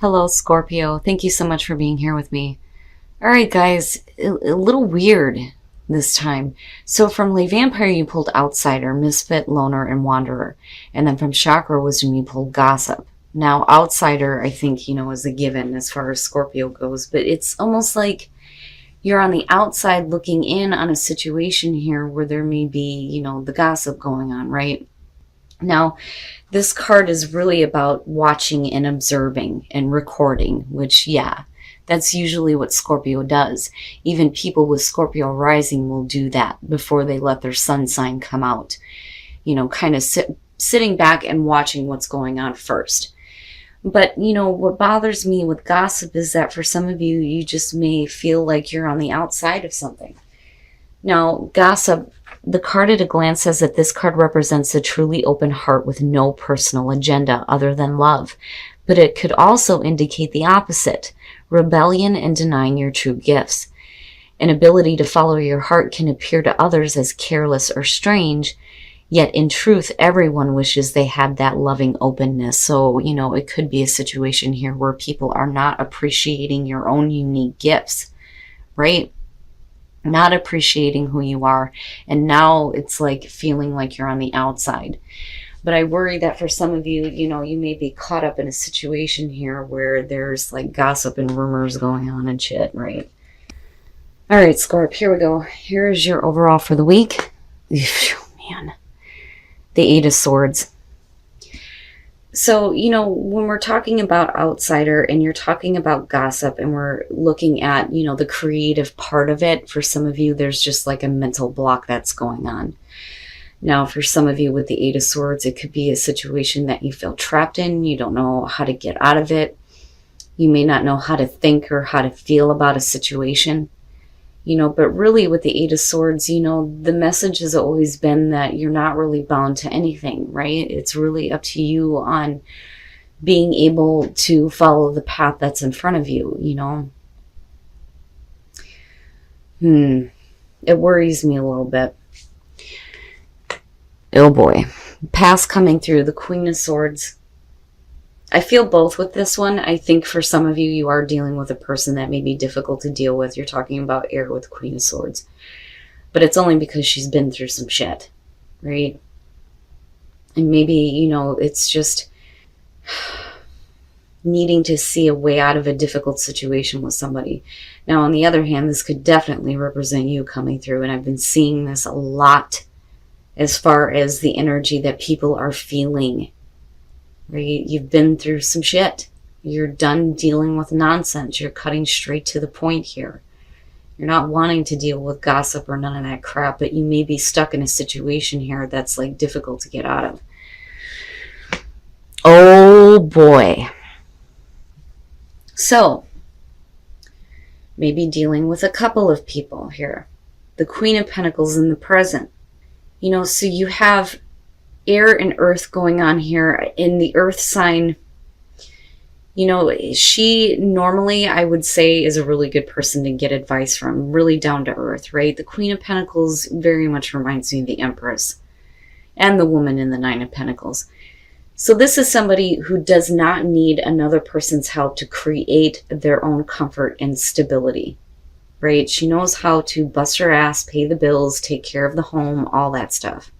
Hello, Scorpio. Thank you so much for being here with me. All right, guys, a little weird this time. So from Le Vampire, you pulled Outsider, Misfit, Loner, and Wanderer. And then from Chakra Wisdom, you pulled Gossip. Now, Outsider, I think, is a given as far as Scorpio goes, but it's almost like you're on the outside looking in on a situation here where there may be, the gossip going on, right? Now, this card is really about watching and observing and recording, which, yeah, that's usually what Scorpio does. Even people with Scorpio rising will do that before they let their sun sign come out. Kind of sitting back and watching what's going on first. But, what bothers me with gossip is that for some of you, you just may feel like you're on the outside of something. Now, gossip, the card at a glance says that this card represents a truly open heart with no personal agenda other than love. But it could also indicate the opposite, rebellion and denying your true gifts. An ability to follow your heart can appear to others as careless or strange, yet in truth, everyone wishes they had that loving openness. So, it could be a situation here where people are not appreciating your own unique gifts, right? Not appreciating who you are. And now it's like feeling like you're on the outside. But I worry that for some of you, you may be caught up in a situation here where there's like gossip and rumors going on and shit, right? All right, Scorp, here we go. Here's your overall for the week. Man. The Eight of Swords. So, when we're talking about outsider and you're talking about gossip and we're looking at, the creative part of it, for some of you, there's just like a mental block that's going on. Now, for some of you with the Eight of Swords, it could be a situation that you feel trapped in. You don't know how to get out of it. You may not know how to think or how to feel about a situation. But really with the Eight of Swords, the message has always been that you're not really bound to anything, right? It's really up to you on being able to follow the path that's in front of you, It worries me a little bit. Oh boy. Past coming through, the Queen of Swords. I feel both with this one. I think for some of you, you are dealing with a person that may be difficult to deal with. You're talking about air with Queen of Swords. But it's only because she's been through some shit, right? And maybe, it's just needing to see a way out of a difficult situation with somebody. Now, on the other hand, this could definitely represent you coming through. And I've been seeing this a lot as far as the energy that people are feeling. Right? You've been through some shit. You're done dealing with nonsense. You're cutting straight to the point here. You're not wanting to deal with gossip or none of that crap, but you may be stuck in a situation here that's like difficult to get out of. Oh boy. So, maybe dealing with a couple of people here. The Queen of Pentacles in the present. So you have air and earth going on here. In the earth sign, she normally, I would say, is a really good person to get advice from, really down to earth, right? The Queen of Pentacles very much reminds me of the Empress and the woman in the Nine of Pentacles. So this is somebody who does not need another person's help to create their own comfort and stability, right? She knows how to bust her ass, pay the bills, take care of the home, all that stuff.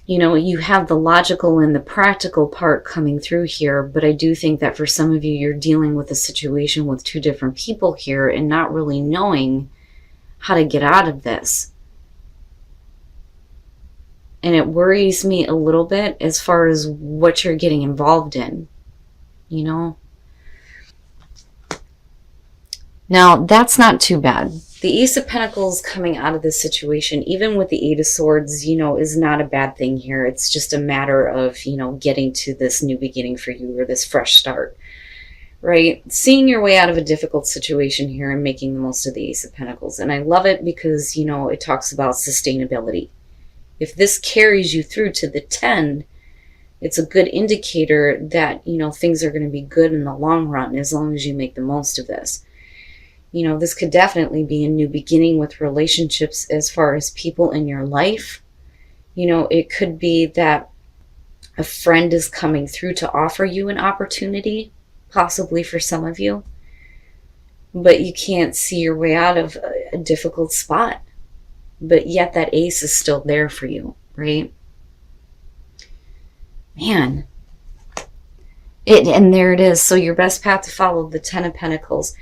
You have the logical and the practical part coming through here, but I do think that for some of you, you're dealing with a situation with two different people here and not really knowing how to get out of this. And it worries me a little bit as far as what you're getting involved in, Now, that's not too bad. The Ace of Pentacles coming out of this situation, even with the Eight of Swords, is not a bad thing here. It's just a matter of, getting to this new beginning for you, or this fresh start, right? Seeing your way out of a difficult situation here and making the most of the Ace of Pentacles. And I love it because, it talks about sustainability. If this carries you through to the 10, it's a good indicator that, things are going to be good in the long run as long as you make the most of this. This could definitely be a new beginning with relationships as far as people in your life. It could be that a friend is coming through to offer you an opportunity, possibly for some of you, but you can't see your way out of a difficult spot. But yet that ace is still there for you, right? Man. And there it is. So your best path to follow, the Ten of Pentacles.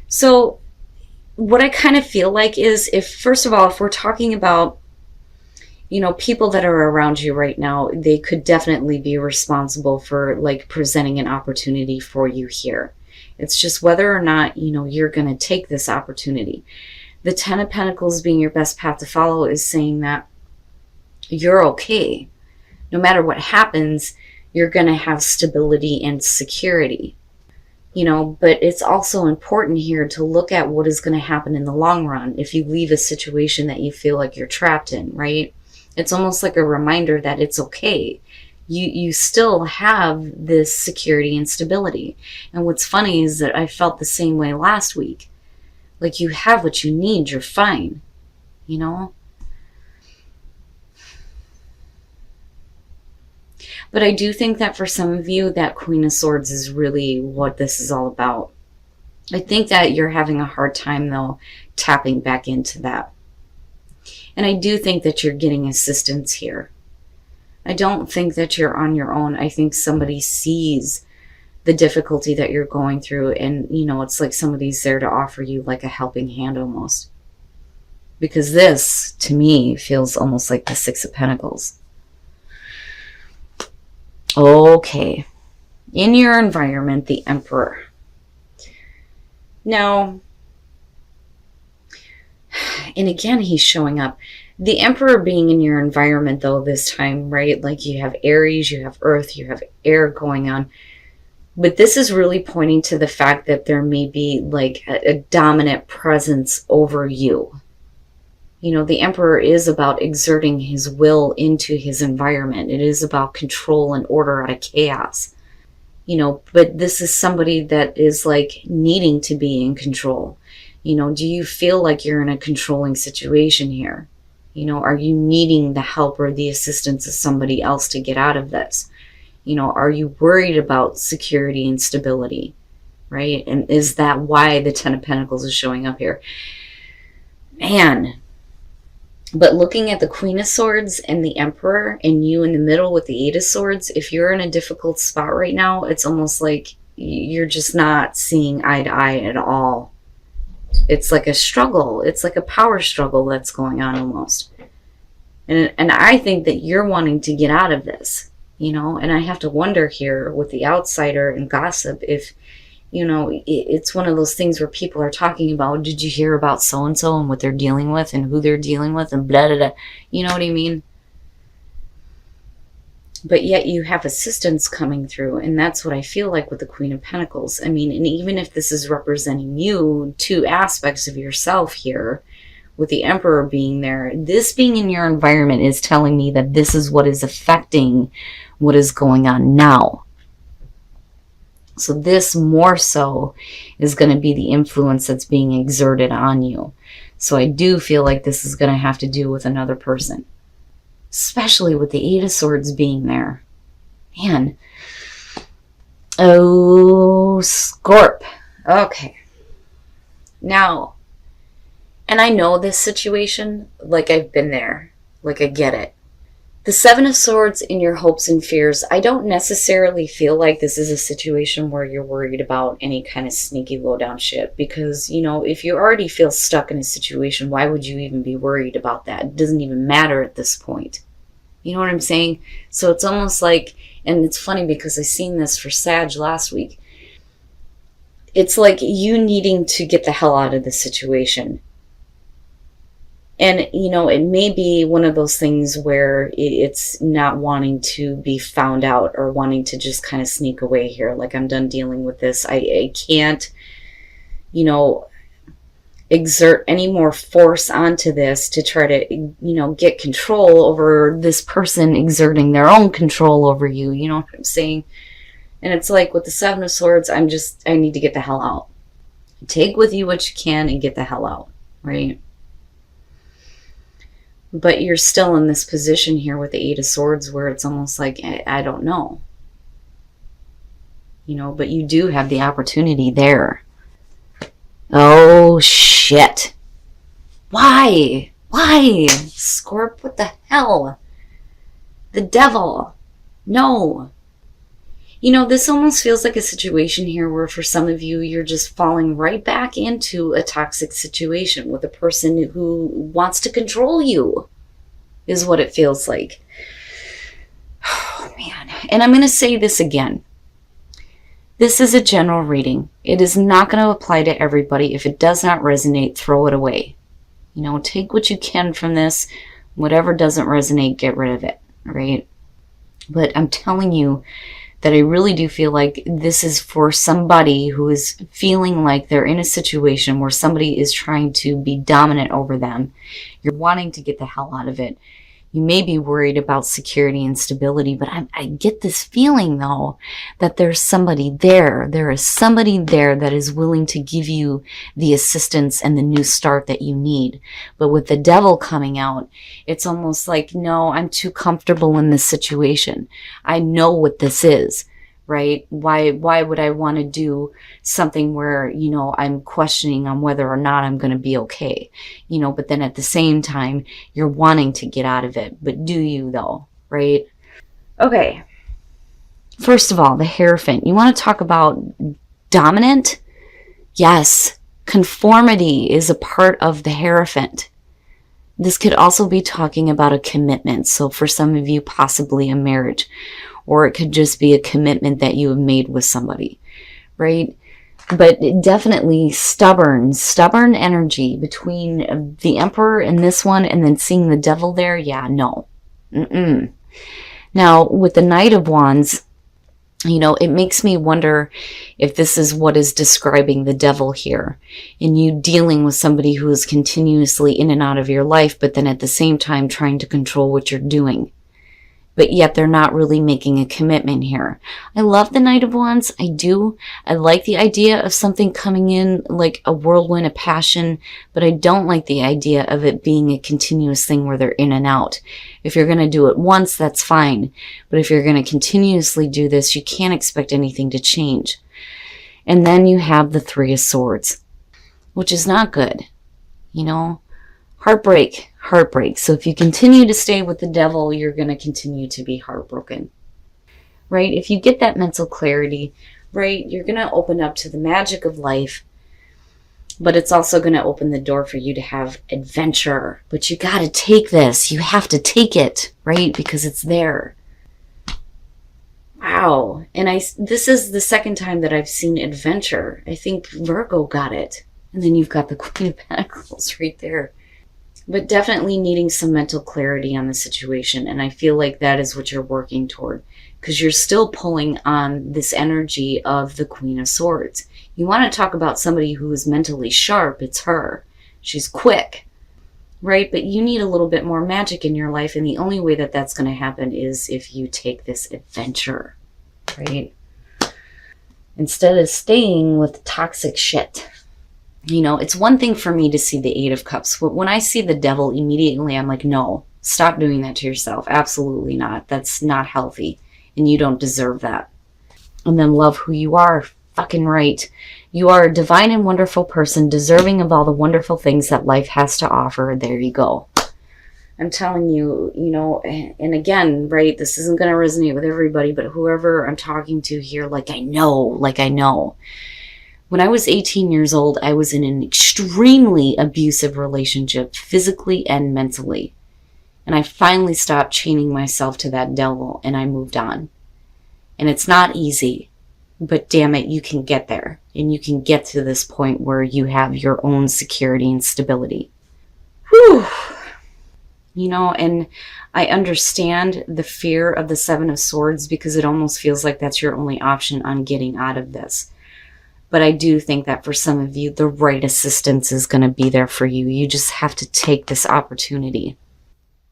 So what I kind of feel like is, if, first of all, if we're talking about, you know, people that are around you right now, they could definitely be responsible for like presenting an opportunity for you here. It's just whether or not, you know, you're going to take this opportunity. The Ten of Pentacles being your best path to follow is saying that you're okay. No matter what happens, you're going to have stability and security. You know, but it's also important here to look at what is going to happen in the long run if you leave a situation that you feel like you're trapped in, right? It's almost like a reminder that it's okay. You still have this security and stability. And what's funny is that I felt the same way last week. Like, you have what you need, you're fine, you know? But I do think that for some of you, that Queen of Swords is really what this is all about. I think that you're having a hard time, though, tapping back into that. And I do think that you're getting assistance here. I don't think that you're on your own. I think somebody sees the difficulty that you're going through, and, you know, it's like somebody's there to offer you like a helping hand almost. Because this, to me, feels almost like the Six of Pentacles. Okay. In your environment, the Emperor. Now, and again, he's showing up. The Emperor being in your environment, though, this time, right? Like, you have Aries, you have Earth, you have air going on. But this is really pointing to the fact that there may be like a dominant presence over you. You know, the Emperor is about exerting his will into his environment. It is about control and order out of chaos. You know, but this is somebody that is like needing to be in control. You know, do you feel like you're in a controlling situation here? You know, are you needing the help or the assistance of somebody else to get out of this? You know, are you worried about security and stability, right? And is that why the Ten of Pentacles is showing up here? Man. But looking at the Queen of Swords and the Emperor and you in the middle with the Eight of Swords, if you're in a difficult spot right now, it's almost like you're just not seeing eye to eye at all. It's like a struggle. It's like a power struggle that's going on almost. And I think that you're wanting to get out of this. You know, and I have to wonder here with the outsider and gossip if, you know, it's one of those things where people are talking about, did you hear about so-and-so and what they're dealing with and who they're dealing with and blah, blah, blah. You know what I mean? But yet you have assistance coming through. And that's what I feel like with the Queen of Pentacles. I mean, and even if this is representing you, two aspects of yourself here, with the Emperor being there, this being in your environment is telling me that this is what is affecting what is going on now. So this more so is going to be the influence that's being exerted on you. So I do feel like this is going to have to do with another person, especially with the Eight of Swords being there. Man. Oh, Scorp. Okay. Now, and I know this situation, like I've been there, like I get it. The Seven of Swords in your hopes and fears, I don't necessarily feel like this is a situation where you're worried about any kind of sneaky low down shit. Because, you know, if you already feel stuck in a situation, why would you even be worried about that? It doesn't even matter at this point. You know what I'm saying? So it's almost like, and it's funny because I seen this for Sag last week. It's like you needing to get the hell out of the situation. And, you know, it may be one of those things where it's not wanting to be found out or wanting to just kind of sneak away here. Like, I'm done dealing with this. I can't, you know, exert any more force onto this to try to, you know, get control over this person exerting their own control over you. You know what I'm saying? And it's like with the Seven of Swords, I need to get the hell out. Take with you what you can and get the hell out, right? But you're still in this position here with the Eight of Swords where it's almost like, I don't know. but you do have the opportunity there. Oh, shit. Why? Why? Scorp, what the hell? The devil. No. This almost feels like a situation here where for some of you, you're just falling right back into a toxic situation with a person who wants to control you, is what it feels like. Oh, man. And I'm going to say this again. This is a general reading. It is not going to apply to everybody. If it does not resonate, throw it away. Take what you can from this. Whatever doesn't resonate, get rid of it, right? But I'm telling you that I really do feel like this is for somebody who is feeling like they're in a situation where somebody is trying to be dominant over them. You're wanting to get the hell out of it. You may be worried about security and stability, but I get this feeling, though, that there's somebody there. There is somebody there that is willing to give you the assistance and the new start that you need. But with the devil coming out, it's almost like, no, I'm too comfortable in this situation. I know what this is, right? Why would I want to do something where, I'm questioning on whether or not I'm going to be okay, but then at the same time, you're wanting to get out of it. But do you, though, right? Okay. First of all, the Hierophant. You want to talk about dominant? Yes. Conformity is a part of the Hierophant. This could also be talking about a commitment. So for some of you, possibly a marriage. Or it could just be a commitment that you have made with somebody, right? But definitely stubborn energy between the Emperor and this one, and then seeing the devil there. Yeah, no. Now, with the Knight of Wands, it makes me wonder if this is what is describing the devil here, in you dealing with somebody who is continuously in and out of your life, but then at the same time trying to control what you're doing. But yet they're not really making a commitment here. I love the Knight of Wands. I do. I like the idea of something coming in like a whirlwind, a passion, but I don't like the idea of it being a continuous thing where they're in and out. If you're going to do it once, that's fine. But if you're going to continuously do this, you can't expect anything to change. And then you have the Three of Swords, which is not good. Heartbreak. So if you continue to stay with the devil, you're going to continue to be heartbroken, right? If you get that mental clarity, right, you're going to open up to the magic of life, but it's also going to open the door for you to have adventure. But you got to take this. You have to take it, right? Because it's there. Wow. And this is the second time that I've seen adventure. I think Virgo got it. And then you've got the Queen of Pentacles right there. But definitely needing some mental clarity on the situation. And I feel like that is what you're working toward. Because you're still pulling on this energy of the Queen of Swords. You want to talk about somebody who is mentally sharp. It's her. She's quick. Right? But you need a little bit more magic in your life. And the only way that that's going to happen is if you take this adventure. Right? Instead of staying with toxic shit. It's one thing for me to see the Eight of Cups. But when I see the devil, immediately I'm like, no, stop doing that to yourself. Absolutely not. That's not healthy. And you don't deserve that. And then love who you are. Fucking right. You are a divine and wonderful person, deserving of all the wonderful things that life has to offer. There you go. I'm telling you, and again, right, this isn't going to resonate with everybody, but whoever I'm talking to here, like I know. When I was 18 years old, I was in an extremely abusive relationship, physically and mentally. And I finally stopped chaining myself to that devil, and I moved on. And it's not easy, but damn it, you can get there. And you can get to this point where you have your own security and stability. Whew. And I understand the fear of the Seven of Swords because it almost feels like that's your only option on getting out of this. But I do think that for some of you, the right assistance is going to be there for you. You just have to take this opportunity.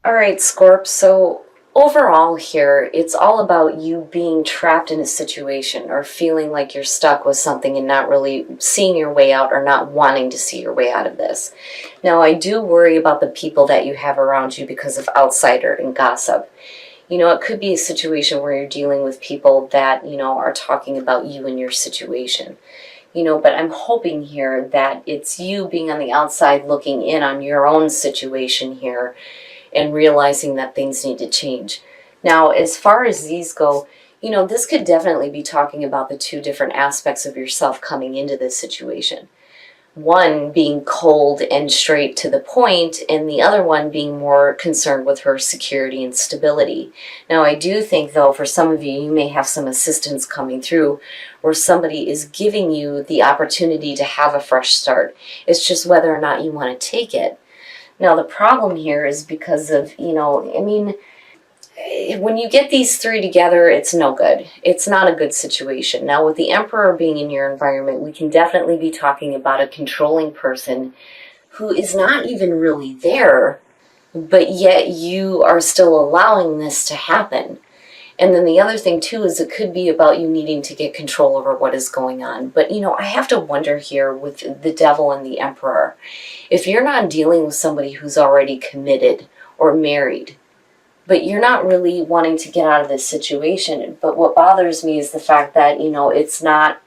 All right, Scorp. So overall here, it's all about you being trapped in a situation or feeling like you're stuck with something and not really seeing your way out or not wanting to see your way out of this. Now, I do worry about the people that you have around you because of outsider and gossip. You know, it could be a situation where you're dealing with people that, you know, are talking about you and your situation. You know, but I'm hoping here that it's you being on the outside looking in on your own situation here and realizing that things need to change. Now, as far as these go, you know, this could definitely be talking about the two different aspects of yourself coming into this situation. One being cold and straight to the point, and the other one being more concerned with her security and stability. Now, I do think, though, for some of you, you may have some assistance coming through where somebody is giving you the opportunity to have a fresh start. It's just whether or not you want to take it. Now, the problem here is because of, you know, I mean, when you get these three together, it's no good. It's not a good situation. Now, with the Emperor being in your environment, we can definitely be talking about a controlling person who is not even really there, but yet you are still allowing this to happen. And then the other thing, too, is it could be about you needing to get control over what is going on. But, you know, I have to wonder here with the Devil and the Emperor, if you're not dealing with somebody who's already committed or married, but you're not really wanting to get out of this situation. But what bothers me is the fact that, you know, it's not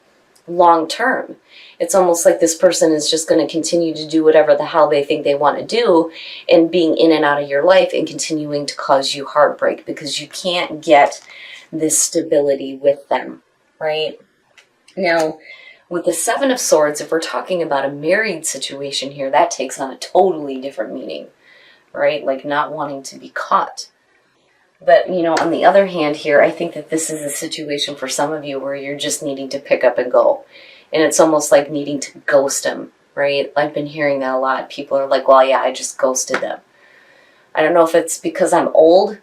long term. It's almost like this person is just going to continue to do whatever the hell they think they want to do and being in and out of your life and continuing to cause you heartbreak because you can't get this stability with them, right? Now, with the Seven of Swords, if we're talking about a married situation here, that takes on a totally different meaning, right? Like not wanting to be caught. But, you know, on the other hand here, I think that this is a situation for some of you where you're just needing to pick up and go. And it's almost like needing to ghost them, right? I've been hearing that a lot. People are like, well, yeah, I just ghosted them. I don't know if it's because I'm old.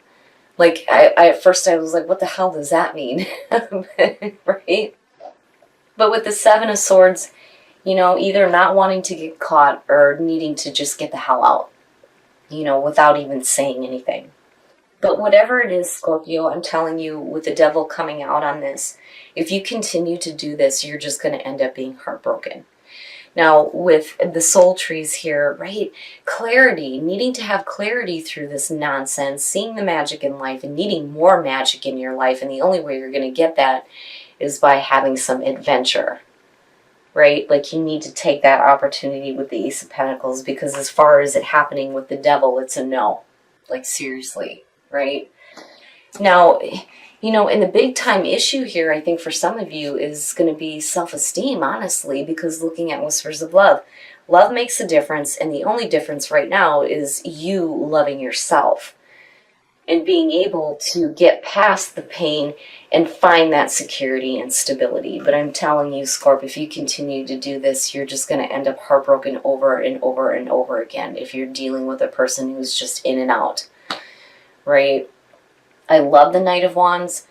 Like, I at first I was like, what the hell does that mean? Right? But with the Seven of Swords, you know, either not wanting to get caught or needing to just get the hell out, you know, without even saying anything. But whatever it is, Scorpio, I'm telling you, with the Devil coming out on this, if you continue to do this, you're just going to end up being heartbroken. Now, with the soul trees here, right, clarity, needing to have clarity through this nonsense, seeing the magic in life and needing more magic in your life. And the only way you're going to get that is by having some adventure, right? Like you need to take that opportunity with the Ace of Pentacles because as far as it happening with the Devil, it's a no. Like seriously. Right? Now, you know, and the big time issue here, I think for some of you is going to be self-esteem, honestly, because looking at Whispers of Love, love makes a difference. And the only difference right now is you loving yourself and being able to get past the pain and find that security and stability. But I'm telling you, Scorp, if you continue to do this, you're just going to end up heartbroken over and over and over again if you're dealing with a person who's just in and out. Right? I love the Knight of Wands,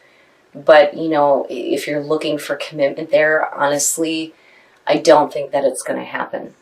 but, you know, if you're looking for commitment there, honestly, I don't think that it's going to happen.